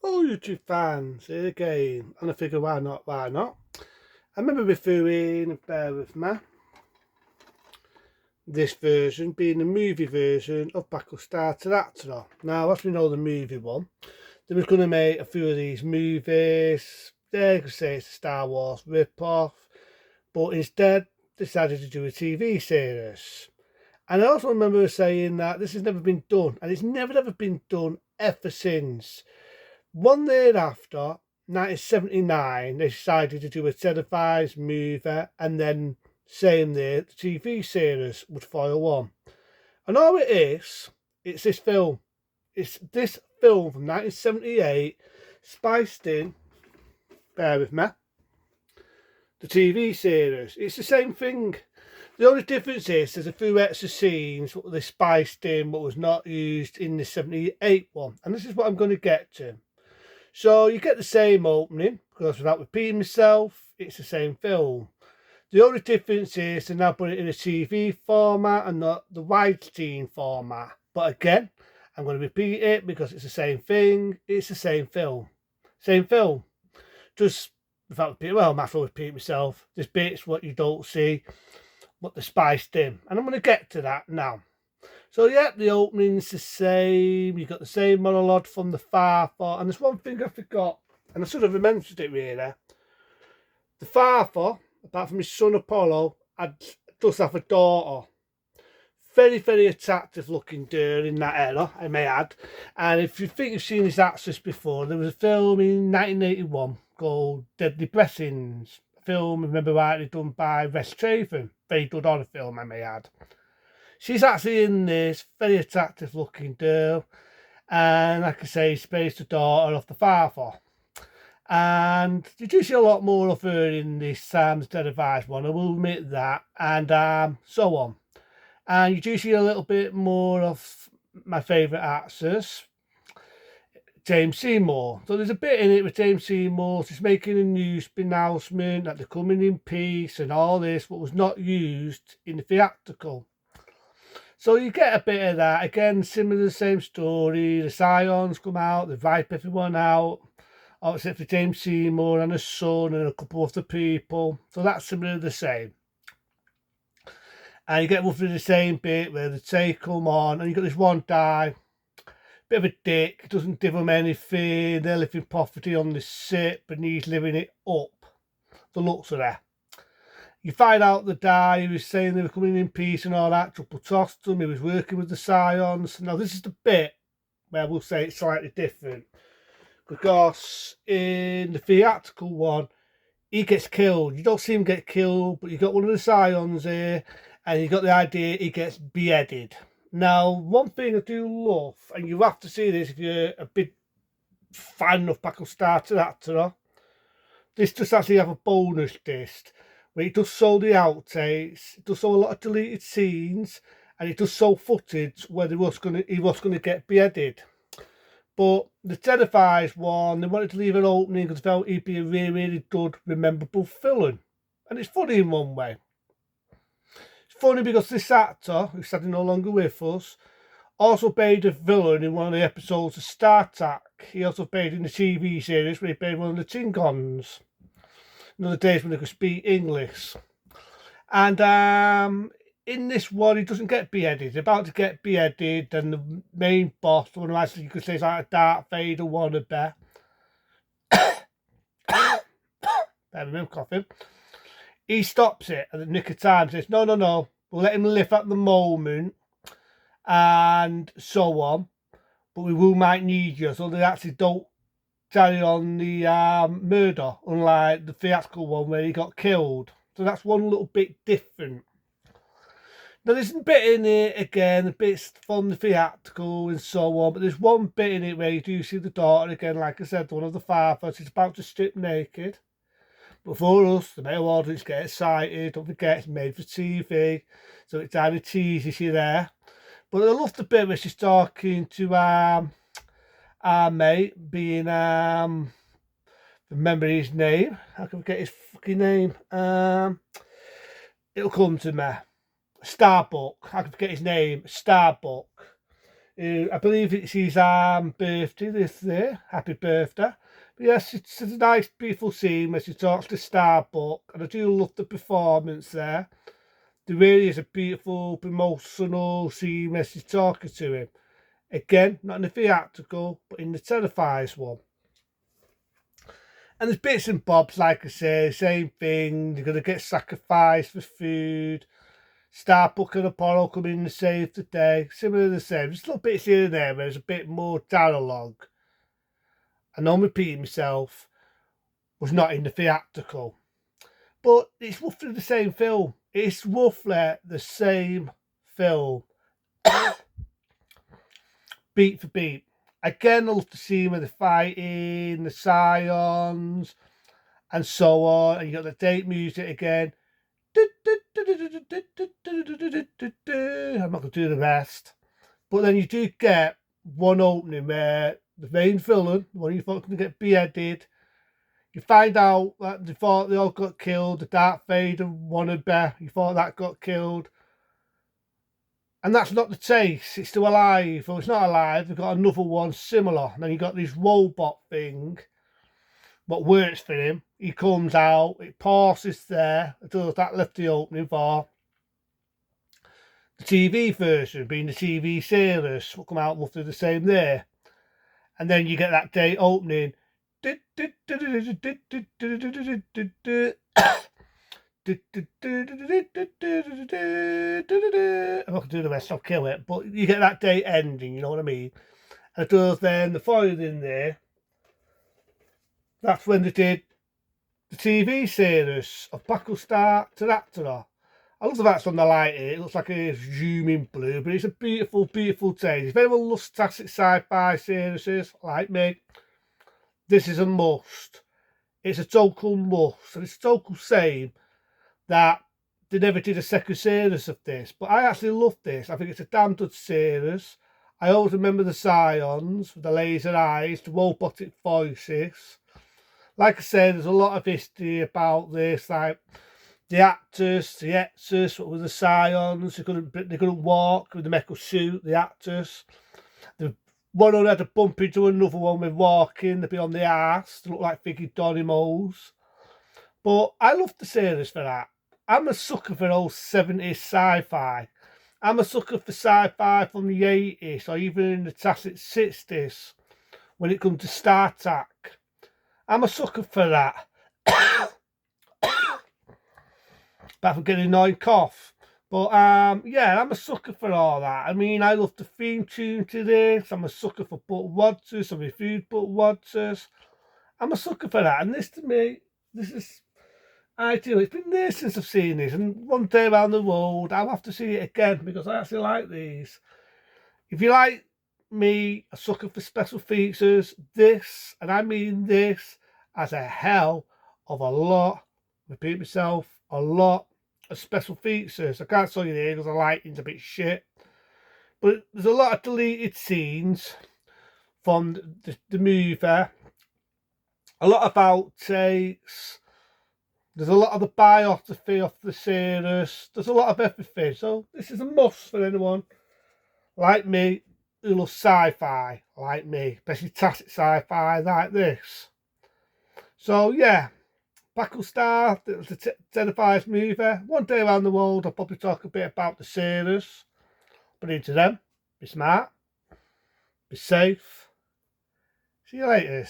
Oh, YouTube fans, here again. And I figure, why not, why not? I remember reviewing, bear with me, this version being the movie version of Battlestar Galactica. Now, as we know the movie one, they was going to make a few of these movies. They could say it's a Star Wars rip-off, but instead decided to do a TV series. And I also remember saying that this has never been done, and it's never ever been done ever since. One year after, 1979, they decided to do a televised movie, and then same year, the TV series would follow on. And all it is, it's this film. It's this film from 1978, spiced in, bear with me, the TV series. It's the same thing. The only difference is there's a few extra scenes what they spiced in what was not used in the 78 one. And this is what I'm going to get to. So you get the same opening, because without repeating myself, it's the same film. The only difference is they now put it in a TV format and not the widescreen format. But again, I'm going to repeat it because it's the same thing. It's the same film. Same film. Just without repeating, well, I might as well repeat myself. There's bits what you don't see, what they spiced in. And I'm going to get to that now. So yeah, the opening's the same. You got the same monologue from the father, and there's one thing I forgot, and I should have mentioned it really. The father, apart from his son Apollo, does have a daughter. Very, very attractive looking girl in that era, I may add. And if you think you've seen his actress before, there was a film in 1981 called Deadly Blessings. A film, remember rightly, done by Wes Craven. Very good horror film, I may add. She's actually in this, very attractive looking girl, and like I say, she plays the daughter of the father. And you do see a lot more of her in this the televised one, I will admit that, and so on. And you do see a little bit more of my favourite actors, James Seymour. So there's a bit in it with James Seymour. He's making a news announcement that they're coming in peace and all this, what was not used in the theatrical. So you get a bit of that. Again, similar to the same story. The Scions come out, they wipe everyone out, except for James Seymour and his son and a couple of the people. So that's similar to the same. And you get roughly the same bit where the take come on, and you got this one guy, bit of a dick, doesn't give them anything. They're living poverty on the ship, and he's living it up. The looks of that. You find out the guy who was saying they were coming in peace and all that, triple tossed them, he was working with the Scions. Now, this is the bit where we'll say it's slightly different. Because in the theatrical one, he gets killed. You don't see him get killed, but you got one of the Scions here, and you got the idea he gets beheaded. Now, one thing I do love, and you have to see this if you're a big fan of Battlestar Galactica, this does actually have a bonus disc where it does show the outtakes, it does show a lot of deleted scenes, and it does show footage where he was gonna get beheaded. But the televised one, they wanted to leave an opening because they felt he'd be a really, really good, rememberable villain. And it's funny in one way. It's funny because this actor, who's sadly no longer with us, also played a villain in one of the episodes of Star Trek. He also played in the TV series where he played one of the Klingons. In the days when they could speak English. And in this one, he doesn't get beheaded. He's about to get beheaded, and the main boss, the one who actually you could say is like a Darth Vader wannabe. I'm coughing. He stops it at the nick of time, says, no, we'll let him live at the moment, and so on. But we might need you, so they actually don't carry on the murder, unlike the theatrical one where he got killed. So that's one little bit different. Now there's a bit in it, again, the bits from the theatrical and so on, but there's one bit in it where you do see the daughter again, like I said, one of the fathers, she's about to strip naked. But for us, the male audience, get excited, don't forget it's made for TV, so it kind of teases you there. But I love the bit where she's talking to our mate, being remember his name. I can forget his fucking name. It'll come to me. Starbuck. I can forget his name. Starbuck. I believe it's his birthday this year. Happy birthday. But yes, it's a nice, beautiful scene where she talks to Starbuck, and I do love the performance there. There really is a beautiful, emotional scene where she's talking to him. Again, not in the theatrical, but in the televised one. And there's bits and bobs, like I say, same thing. They're going to get sacrificed for food. Starbuck and Apollo come in to save the day. Similar to the same. Just little bits here and there where there's a bit more dialogue. I know I'm repeating myself. Was not in the theatrical. But it's roughly the same film. It's roughly the same film. Beat for beat. Again, I love the scene where they're fighting, the scions, and so on. And you got the date music again. I'm not going to do the rest. But then you do get one opening where the main villain, one you thought was going to get beheaded, you find out that they thought they all got killed. The Darth Vader wannabe, you thought that got killed. And that's not the case. It's still alive. Well, it's not alive. They've got another one similar. And then you got this robot thing, what works for him. He comes out, it pauses there. That left the opening for the TV version, being the TV series, will come out roughly the same there. And then you get that day opening. I'm not going to do the rest, I'll kill it. But you get that day ending, you know what I mean? And it does then the following in there. That's when they did the TV series of Battlestar Galactica. I love the fact on the light here. It looks like a zooming blue, but it's a beautiful, beautiful take. If anyone loves classic sci-fi series like me, this is a must. It's a total must. And it's a total shame that they never did a second series of this. But I actually love this. I think it's a damn good series. I always remember the scions with the laser eyes, the robotic voices. Like I said, there's a lot of history about this, like the actors, what were the scions, they couldn't walk with the metal suit, the actors. The one only had to bump into another one with walking, they'd be on the arse, they look like figgy Donimos. But I love the series for that. I'm a sucker for old 70s sci-fi. I'm a sucker for sci-fi from the 80s or even in the classic 60s when it comes to Star Trek. I'm a sucker for that. But I'm getting annoying cough. But yeah, I'm a sucker for all that. I mean, I love the theme tune to this. I'm a sucker for Butt Wadsers, I reviewed Butt Wadsers. I'm a sucker for that. And this to me, this is ideal. It's been years since I've seen this. And one day around the road, I'll have to see it again because I actually like these. If you like me, a sucker for special features, this, and I mean this, has a hell of a lot, repeat myself, a lot of special features. I can't show you here because the lighting's a bit shit. But there's a lot of deleted scenes from the movie. A lot of outtakes. There's a lot of the biography of the series. There's a lot of everything. So this is a must for anyone like me who loves sci-fi, like me, especially classic sci-fi like this. So yeah, Battlestar, the televised movie. One day around the world, I'll probably talk a bit about the series. But into them, be smart, be safe. See you later.